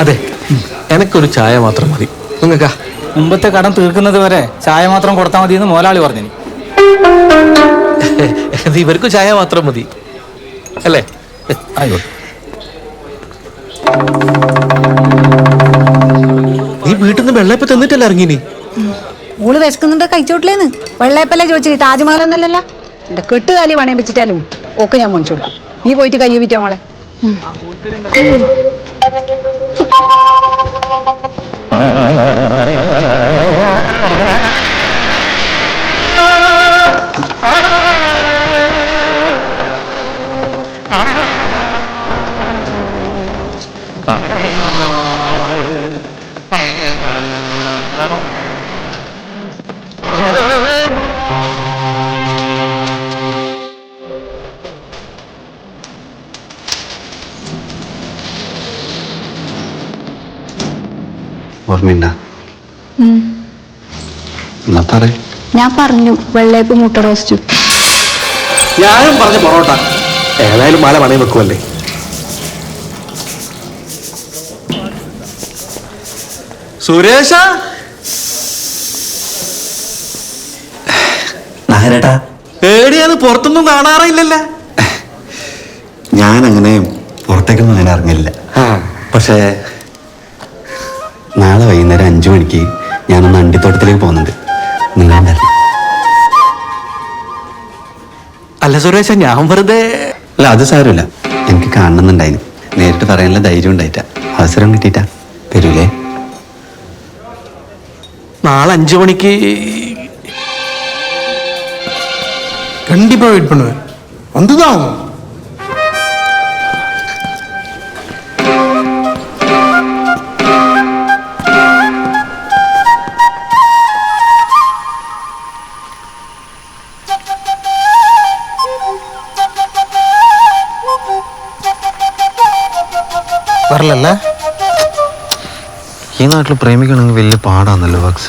അതെ, എനക്കൊരു ചായ മാത്രം മതി. നിങ്ങൾക്കാ? മുമ്പത്തെ കടം തീർക്കുന്നത് വരെ ചായ മാത്രം കൊടുത്താൽ മതി എന്ന് മോലാളി പറഞ്ഞു. ഇവർക്ക് ചായ മാത്രം മതി അല്ലേ? ആയിക്കോട്ടെ. നീ വീട്ടിൽ നിന്ന് വെള്ളയപ്പം തന്നിട്ടല്ല ഇറങ്ങിനി? ഓള് വിശക്കുന്നുണ്ട്, കഴിച്ചോട്ടില്ലേന്ന്. വെള്ളയപ്പല്ലേ ചോദിച്ചു, താജ്മഹൽ എന്നല്ലല്ലോ. എന്റെ കെട്ടുകാലി പണയം വെച്ചിട്ടാലും ഒക്കെ ഞാൻ മേടിച്ചോളാം. നീ പോയിട്ട് കയ്യ വിറ്റോ മോളെ. ഓർമ്മയുണ്ടാ? ഞാൻ പറഞ്ഞു വെള്ളയപ്പ് മുട്ട റോസ്റ്റ്. ഞാനും പറഞ്ഞ പൊറോട്ട. ഏതായാലും മാല പണയം വെക്കുമല്ലേ. സുരേഷ, നായരേട്ടാ, ഏടിയാന്ന് പുറത്തൊന്നും കാണാറില്ലല്ലേ? ഞാനങ്ങനെ പുറത്തേക്കൊന്നും അങ്ങനെ ഇറങ്ങില്ല. പക്ഷേ നാളെ വൈകുന്നേരം 5 മണിക്ക് ഞാനൊന്ന് അണ്ടിത്തോട്ടത്തിലേക്ക് പോകുന്നുണ്ട്. നിങ്ങൾ അല്ല സുരേഷ, ഞാൻ വെറുതെ. അല്ല, അത് സാരമില്ല. എനിക്ക് കാണണമെന്നുണ്ടായിന്. നേരിട്ട് പറയാനുള്ള ധൈര്യം ഉണ്ടായിട്ടാ. അവസരം കിട്ടിയിട്ടാ. വരൂലേ? നാളെ 5 മണിക്ക് கண்டிப்பா வெயிட் பண்ணுவேன். வந்துதான் ஆகும். வரல. ഈ നാട്ടിൽ പ്രേമിക്കണമെങ്കിൽ വലിയ പാടാന്നല്ലോ ബക്സ.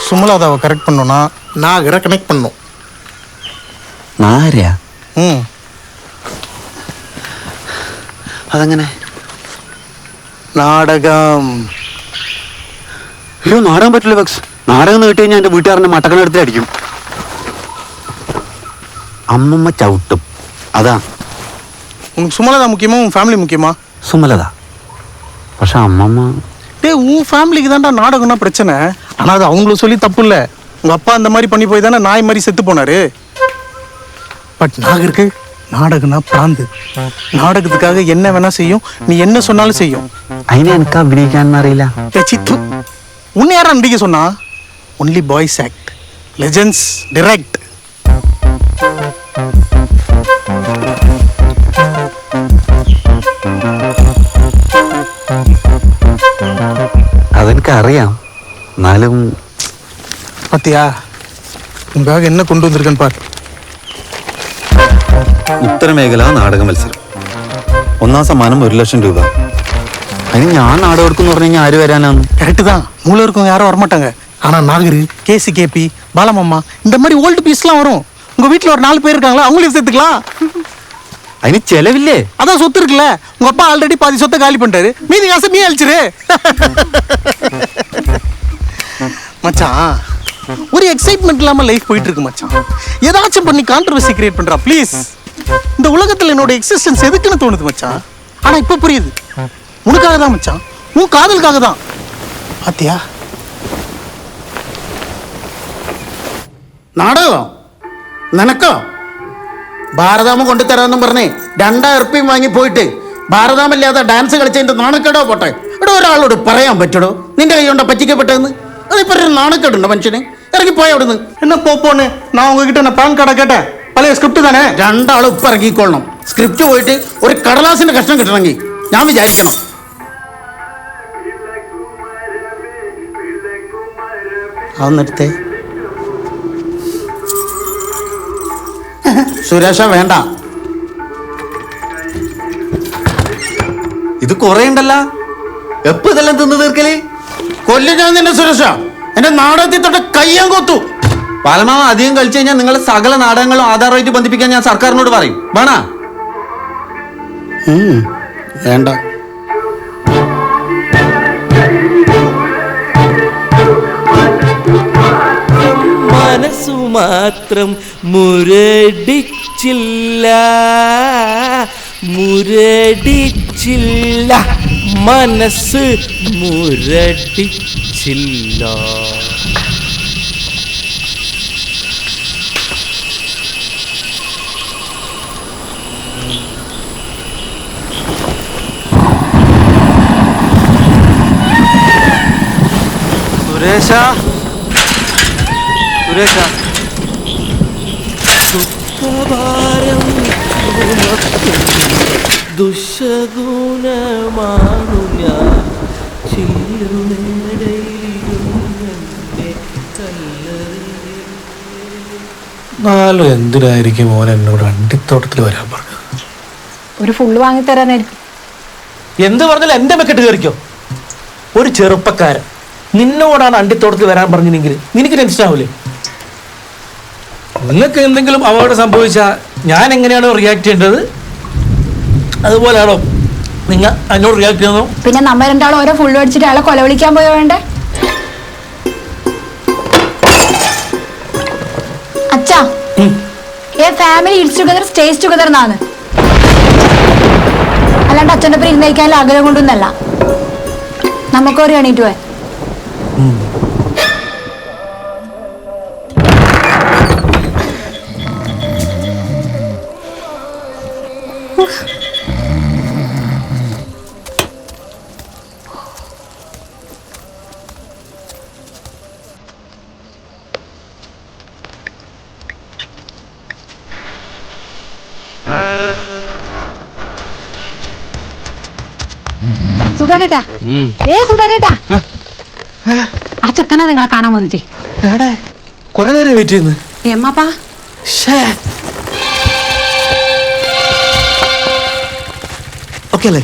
சுமலாதாவை கரெக்ட் பண்ணோம்னா நாகரை கனெக்ட் பண்ணும். നാരയാ? അതെങ്ങനെ? നാടകം. അയ്യോ, നാടകം പറ്റില്ല ബക്സ്. നാടകം കിട്ടി കഴിഞ്ഞാൽ എൻ്റെ വീട്ടുകാരനെ മട്ടക്കണെടുത്ത് അടിക്കും. അമ്മമ്മ ചവിട്ടും. അതാ. உனக்கு சுமலதா முக்கியமா உன் ஃபேமிலி முக்கியமா? സുമലത. പക്ഷെ அம்மம்மா உன் ஃபேமிலிக்கு தான்டா நாடகம்னா பிரச்சனை. ஆனால் அது அவங்களும் சொல்லி தப்பு இல்லை. உங்கள் அப்பா அந்த மாதிரி பண்ணி போய் தானே நாய் மாதிரி செத்து போனாரு. பட் நாகருக்கு நாடகம்னா பிராந்து. நாடகத்துக்காக என்ன வேணா செய்யும், நீ என்ன சொன்னாலும் செய்யும். അതിനെ എനിക്ക് അഭിനയിക്കാനൊന്നും അറിയില്ല. சித்து உன்னை யாரா நடிக்க சொன்னா? Only boys act, legends direct. അതെനിക്ക് അറിയാം. എന്നാലും பாத்தியா, உங்களுக்காக என்ன கொண்டு வந்திருக்கேன்னு பாரு. ഉത്തരമേഖല നാടക മത്സരം. 1ാം സമ്മാനം 1 ലക്ഷം രൂപ. അതിന് ഞാൻ നാടകം എടുക്കുന്നു പറഞ്ഞു കഴിഞ്ഞാൽ ആര് വരാനാന്ന്? கரெக்டு தான். மூளை இருக்கும் யாரும் வரமாட்டாங்க. ஆனால் நாகரு, கேசி கேபி, பாலமம்மா இந்த மாதிரி ஓல்டு பீஸ்லாம் வரும். உங்கள் வீட்டில் ஒரு 4 பேர் இருக்காங்களா, அவங்களையும் சேர்த்துக்கலாம். അതിന് ചെലവില്ലേ? அதான் சொத்து இருக்குல்ல. உங்கள் அப்பா ஆல்ரெடி பாதி சொத்தை காலி பண்ணிட்டாரு. மீதி காசை நீ அழிச்சிரு. மச்சான், ஒரு எக்ஸைட்மெண்ட் இல்லாமல் லைஃப் போயிட்டு இருக்கு மச்சான். ஏதாச்சும் பண்ணி கான்ட்ரவர்சி கிரியேட் பண்ணுறா ப்ளீஸ். இந்த உலகத்தில் என்னோட எக்ஸிஸ்டன்ஸ் எதுக்குன்னு தோணுது மச்சான். ஆனால் இப்போ புரியுது. உனக்காக தான் மச்சான், உன் காதலுக்காக தான். பாத்தியா? നാടകോ നിനക്കോ? ഭാരതാമ കൊണ്ടുതരാമെന്നും പറഞ്ഞേ 2000 ഉറുപ്പിയും വാങ്ങി പോയിട്ട് ഭാരതാമല്ലാതെ ഡാൻസ് കളിച്ചതിന്റെ നാണക്കേടോ പോട്ടെ. ഇവിടെ ഒരാളോട് പറയാൻ പറ്റടോ നിന്റെ കൈ കൊണ്ടാ പറ്റിക്കപ്പെട്ടതെന്ന്? അതിപ്പോ ഒരു നാണക്കേടുണ്ടോ മനുഷ്യന്? ഇറങ്ങി പോയ അവിടുന്ന്. என்ன போன்னு நான் உங்ககிட்ட நான் பான் கார்டை கேட்டேன். பழைய ஸ்கிரிப்ட் தானே. രണ്ടാളും ഇപ്പം ഇറങ്ങിക്കൊള്ളണം. സ്ക്രിപ്റ്റ് പോയിട്ട് ഒരു കടലാസിന്റെ കഷ്ണം കിട്ടണമെങ്കിൽ ഞാൻ വിചാരിക്കണം. അതെടുത്തേ. സുരേഷ വേണ്ട. ഇത് കൊറേ ഉണ്ടല്ലോ. എപ്പോ ഇതെല്ലാം തിന്നു തീർക്കല്? കൊല്ലു ഞാൻ നിന്നെ സുരേഷ. എന്റെ നാടകത്തിൽ തൊട്ട് കയ്യാൻ കൊത്തു. പാലമാവ അധികം കളിച്ചു കഴിഞ്ഞാൽ നിങ്ങളെ സകല നാടകങ്ങളും ആധാരമായിട്ട് ബന്ധിപ്പിക്കാൻ ഞാൻ സർക്കാരിനോട് പറയും. വേണ വേണ്ട. മനസ്സു മാത്രം മുരടിച്ചില്ല, മുരടിച്ചില്ല, മനസ്സ് മുരടിച്ചില്ല. സുരേഷ, സുരേഷ, ദുഃഖഭാരം ദുശഗുണമാണു ഞാൻ, നാലും എന്തിനായിരിക്കും മോൻ എന്നോട് അണ്ടിത്തോട്ടത്തിൽ വരാൻ പറഞ്ഞത്? ഒരു ഫുള്ള് വാങ്ങിത്തരാനായിരിക്കും. എന്ത് പറഞ്ഞാലും എന്റെ മെക്കെട്ട് കയറിക്കോ. ഒരു ചെറുപ്പക്കാരൻ നിന്നോടാണ് അണ്ടിത്തോട്ടത്തിൽ വരാൻ പറഞ്ഞെങ്കിൽ നിനക്ക് ടെൻഷൻ ആവൂലേ? നിങ്ങൾക്ക് എന്തെങ്കിലും അപകടം സംഭവിച്ചാൽ ഞാൻ എങ്ങനെയാണോ റിയാക്ട് ചെയ്യേണ്ടത് അതുപോലെയാണോ നിങ്ങൾ എന്നോട് റിയാക്ട് ചെയ്യുന്നു? പിന്നെ നമ്മ രണ്ടാളും ഓരോ ഫുള്ള് അടിച്ചിട്ട് അയാളെ കൊല വിളിക്കാൻ പോയോ വേണ്ടേ? അച്ഛാ, a family it's together stays together എന്നാണ്, അല്ലാണ്ട് അച്ഛൻ്റെ പേര് ഇരുന്നേക്കാനുള്ള ആഗ്രഹം കൊണ്ടൊന്നല്ല. നമുക്കൊരു എണീറ്റ് പോയി. സുധാരേട്ടാ, സുധാരേട്ടാ, ആ ചെക്കനാ നിങ്ങളെ കാണാൻ വന്നിട്ടേ. കുറെ നേരം വെയിറ്റ് ചെയ്യുന്നു. എമ്മപ്പാ ഓക്കെ അല്ലേ?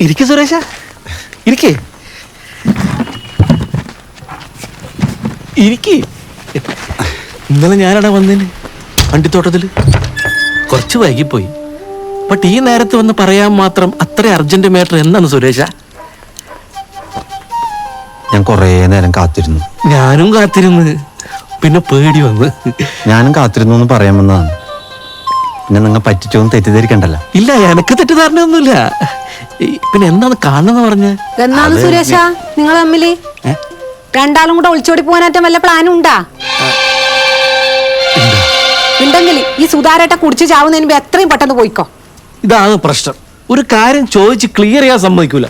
ഇരിക്കെ സുരേഷ, ഇരിക്കേ, ഇരിക്കേ. ഇന്നലെ ഞാനവിടെ വന്നേന് അണ്ടിത്തോട്ടത്തില്. കുറച്ച് വൈകിപ്പോയി. ബട്ട് ഈ നേരത്ത് വന്ന് പറയാൻ മാത്രം അത്ര അർജന്റ് മാറ്റർ എന്താണ് സുരേഷ? ഞാൻ കുറേ നേരം കാത്തിരുന്നു. ഞാനും കാത്തിരുന്ന്, പിന്നെ പേടി വന്ന്. ഞാനും കാത്തിരുന്നു എന്ന് പറയാൻ വന്നതാണ്. പിന്നെ നിങ്ങൾ പറ്റിച്ചോന്ന് തെറ്റിദ്ധരിക്കണ്ടല്ലോ. ഇല്ല, എനക്ക് തെറ്റിദ്ധാരണയൊന്നുമില്ല. പിന്നെ എന്താണ് കാണുന്നെന്ന് പറഞ്ഞ്? എന്നാണ് സുരേഷ നിങ്ങൾ തമ്മില് രണ്ടാളും കൂടെ ഒളിച്ചോടി പോകാനായിട്ട് വല്ല പ്ലാനും ഉണ്ടാ? ഉണ്ടെങ്കിൽ ഈ സുധാരേട്ട കുടിച്ച് ചാവുന്നതിന് മുമ്പ് എത്രയും പെട്ടെന്ന് പോയിക്കോ. ഇതാണ് പ്രശ്നം. ഒരു കാര്യം ചോദിച്ച് ക്ലിയർ ചെയ്യാൻ സമ്മതിക്കൂല.